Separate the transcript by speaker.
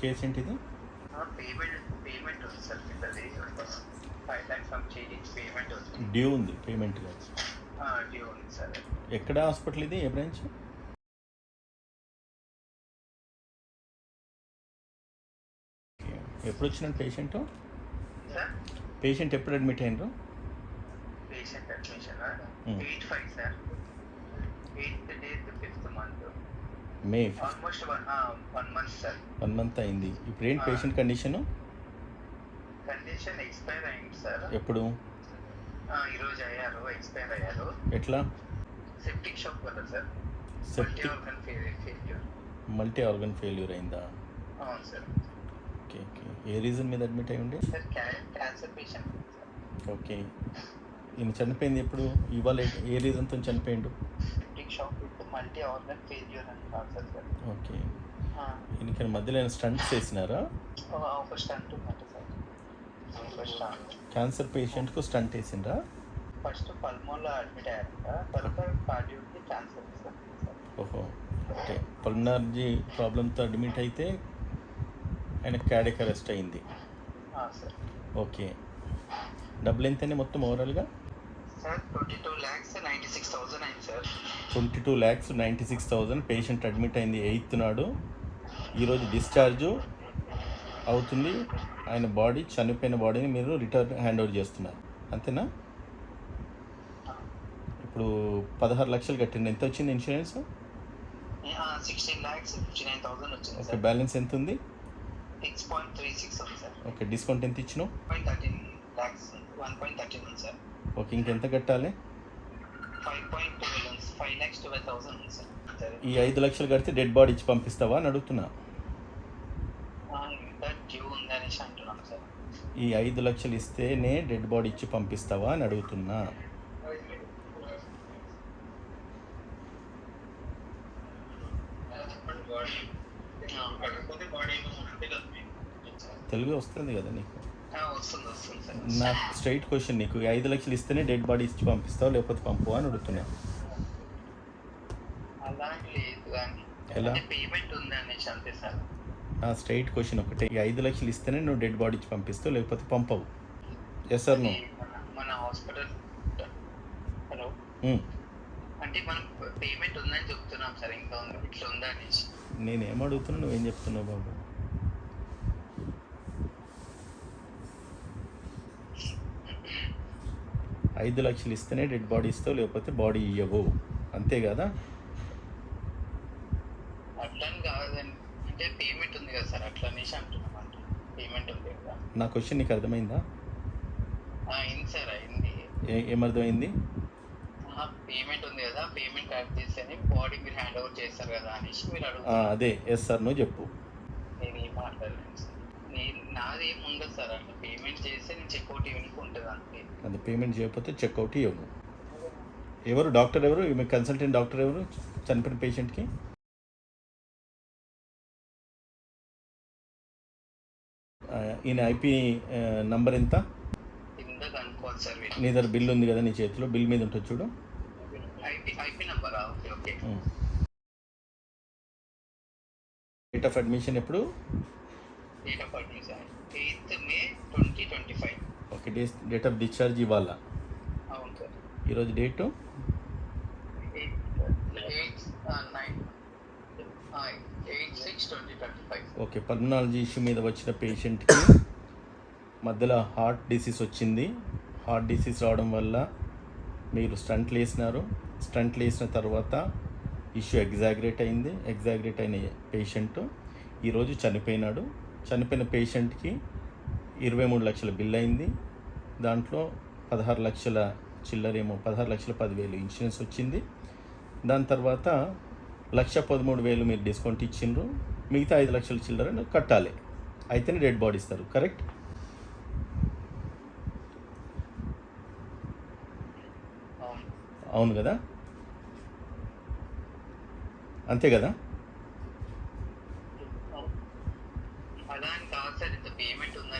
Speaker 1: Case ఏంటి ఇది?
Speaker 2: Payment ఉంది సార్, పిల్లది 5 lakhs సమ్ చేంజ్ పేమెంట్ ఉంది.
Speaker 1: డ్యూ ఉంది, పేమెంట్ కాదు.
Speaker 2: డ్యూ ఉంది సార్.
Speaker 1: ఎక్కడ హాస్పిటల్ ఇది? ఏ బ్రాంచ్? ఎప్పుడు వచ్చిన పేషెంట్?
Speaker 2: సార్
Speaker 1: పేషెంట్ ఎప్పుడు అడ్మిట్ అయినరు?
Speaker 2: Patient admission 8/5 sir, 8th day 5th month,
Speaker 1: May
Speaker 2: almost 1 month sir.
Speaker 1: 1 month అయింది. ఇప్పుడు ఏంటి పేషెంట్ కండిషను?
Speaker 2: కండిషన్ ఎక్స్పైర్ అయింది సార్.
Speaker 1: ఎప్పుడు?
Speaker 2: ఈరోజు అయ్యారు, ఎక్స్పైర్ అయ్యారు.
Speaker 1: ఎట్లా?
Speaker 2: సెప్టిక్ షాక్ వల్ల సార్.
Speaker 1: మల్టీ ఆర్గన్ ఫెయిల్యూర్ అయిందా?
Speaker 2: అవును సార్.
Speaker 1: Okay okay. ఏ రీజన్ మీద అడ్మిట్ అయి ఉండే?
Speaker 2: Sir cancer patient sir.
Speaker 1: Okay. ఈయన చనిపోయింది ఎప్పుడు? ఇవాళ ఏ రీజన్తో చనిపోయిండు?
Speaker 2: Septic shock with multi organ failure అని కాన్సర్ సార్.
Speaker 1: ఓకే. ఈయనకి మధ్యలో స్టంట్స్ వేసినారా?
Speaker 2: ఒక స్టంట్ ఉందంట సార్.
Speaker 1: క్యాన్సర్ పేషెంట్కు స్టంట్ వేసిండ్రా?
Speaker 2: ఫస్ట్ పల్మోన్లో అడ్మిట్ అయ్యారంట, తర్వాత కార్డియోకి క్యాన్సర్ సార్.
Speaker 1: ఓహో. ఓకే. పల్మనరీ ప్రాబ్లంతో అడ్మిట్ అయితే ఆయన కార్డియాక్ అరెస్ట్ అయింది.
Speaker 2: సార్.
Speaker 1: ఓకే. డబ్బులు ఎంతనే మొత్తం ఓవరాల్గా?
Speaker 2: సార్ 22,96,000 అయింది సార్.
Speaker 1: 22,96,000 పేషెంట్ అడ్మిట్ అయింది 8th నాడు. ఈరోజు డిశ్చార్జు అవుతుంది. ఆయన బాడీ, చనిపోయిన బాడీని మీరు రిటర్న్ హ్యాండ్ ఓవర్ చేస్తున్నారు, అంతేనా? ఇప్పుడు 16 లక్షలు కట్టింది. ఎంత వచ్చింది ఇన్సూరెన్స్?
Speaker 2: 16,59,000 వచ్చింది.
Speaker 1: ఓకే. బ్యాలెన్స్ ఎంత ఉంది?
Speaker 2: 6.36 ఉంది సార్.
Speaker 1: ఓకే. డిస్కౌంట్ ఎంత ఇచ్చినావు?
Speaker 2: 1.13 lakhs, 1.13 ఉంది సార్.
Speaker 1: ఓకే. ఇంకెంత కట్టాలి?
Speaker 2: 5.12 ఉంది, 5,12,000 ఉంది సార్.
Speaker 1: ఈ 5 లక్షలు కడితే డెడ్ బాడీ ఇచ్చి పంపిస్తావా అని అడుగుతున్నా.
Speaker 2: ఇంకా డ్యూ ఉంది అనేసి అంటున్నాం సార్.
Speaker 1: ఈ 5 లక్షలు ఇస్తేనే డెడ్ బాడీ ఇచ్చి పంపిస్తావా అని అడుగుతున్నా. తెలుగు వస్తుంది కదా నీకు?
Speaker 2: వస్తుంది సార్.
Speaker 1: నాకు స్ట్రైట్ క్వశ్చన్, నీకు 5 లక్షలు ఇస్తేనే డెడ్ బాడీ ఇచ్చి పంపిస్తావు లేకపోతే పంపు అని అడుగుతున్నా.
Speaker 2: అలా లేదు కానీ
Speaker 1: ఎలా?
Speaker 2: పేమెంట్ ఉంది అనేసి అంతే సార్.
Speaker 1: స్ట్రైట్ క్వశ్చన్ ఒకటే, ఈ 5 లక్షలు ఇస్తేనే నువ్వు డెడ్ బాడీ ఇచ్చి పంపిస్తావు లేకపోతే పంపవు. ఎస్ సార్ నువ్వు?
Speaker 2: మన హాస్పిటల్. హలో. అంటే మనం పేమెంట్ ఉందని చెప్తున్నాం సార్, ఇంకా ఇట్లా ఉందా అనేసి.
Speaker 1: నేనేం అడుగుతున్నా, నువ్వేం చెప్తున్నావు బాబు? ఐదు లక్షలు ఇస్తేనే డెడ్ బాడీ ఇస్తావు లేకపోతే బాడీ ఇవ్వవు, అంతే కదా?
Speaker 2: అట్లా కాదండి, అంటే పేమెంట్ ఉంది కదా సార్, అట్లా అనేసి అంటున్నాం. అంటే పేమెంట్ ఉంది కదా.
Speaker 1: నా క్వశ్చన్ నీకు అర్థమైందా?
Speaker 2: అయింది సార్, అయింది.
Speaker 1: ఏమర్థమైంది?
Speaker 2: పేమెంట్ ఉంది కదా, పేమెంట్ యాడ్ చేస్తేనే బాడీ మీరు హ్యాండ్ ఓవర్ చేస్తారు కదా అనేసి మీరు అడుగుతారు.
Speaker 1: అదే. ఎస్ సార్ నువ్వు చెప్పు.
Speaker 2: నేను ఏం మాట్లాడలేను సార్, నాది ఏమి ఉండదు సార్. అట్లా పేమెంట్ చేస్తే నేను చెక్అవుట్ ఇవ్వడానికి ఉంటుంది అంతే.
Speaker 1: అది పేమెంట్ చేయకపోతే చెక్అవుట్ ఇవ్వను. ఎవరు డాక్టర్, ఎవరు ఈమె కన్సల్టెంట్ డాక్టర్, ఎవరు చనిపోయిన పేషెంట్కి? ఈయన ఐపీ నంబర్ ఎంత? నీ దగ్గర బిల్ ఉంది కదా నీ చేతిలో? బిల్ మీద ఉంటుంది చూడు.
Speaker 2: IP number. Okay.
Speaker 1: Date of admission ఎప్పుడు?
Speaker 2: Date of admission 8th May 2025.
Speaker 1: Okay. Date of discharge ఇవాళ?
Speaker 2: అవును సార్.
Speaker 1: ఈరోజు డేటు
Speaker 2: 8/6/2025.
Speaker 1: ఓకే. పల్మనాలజీ ఇష్యూ మీద వచ్చిన పేషెంట్కి మధ్యలో హార్ట్ డిసీజ్ వచ్చింది. హార్ట్ డిసీజ్ రావడం వల్ల మీరు స్టంట్లు వేసినారు. స్టంట్లు వేసిన తర్వాత ఇష్యూ ఎగ్జాగరేట్ అయింది. ఎగ్జాగరేట్ అయిన పేషెంట్ ఈరోజు చనిపోయినాడు. చనిపోయిన పేషెంట్కి 23 లక్షల బిల్ అయింది. దాంట్లో 16 లక్షల చిల్లరేమో 16,10,000 ఇన్సూరెన్స్ వచ్చింది. దాని తర్వాత 1,13,000 మీరు డిస్కౌంట్ ఇచ్చిండ్రు. మిగతా 5 లక్షల చిల్లర కట్టాలి, అయితేనే డెడ్ బాడీ ఇస్తారు. కరెక్ట్? అవును కదా? అంతే కదా?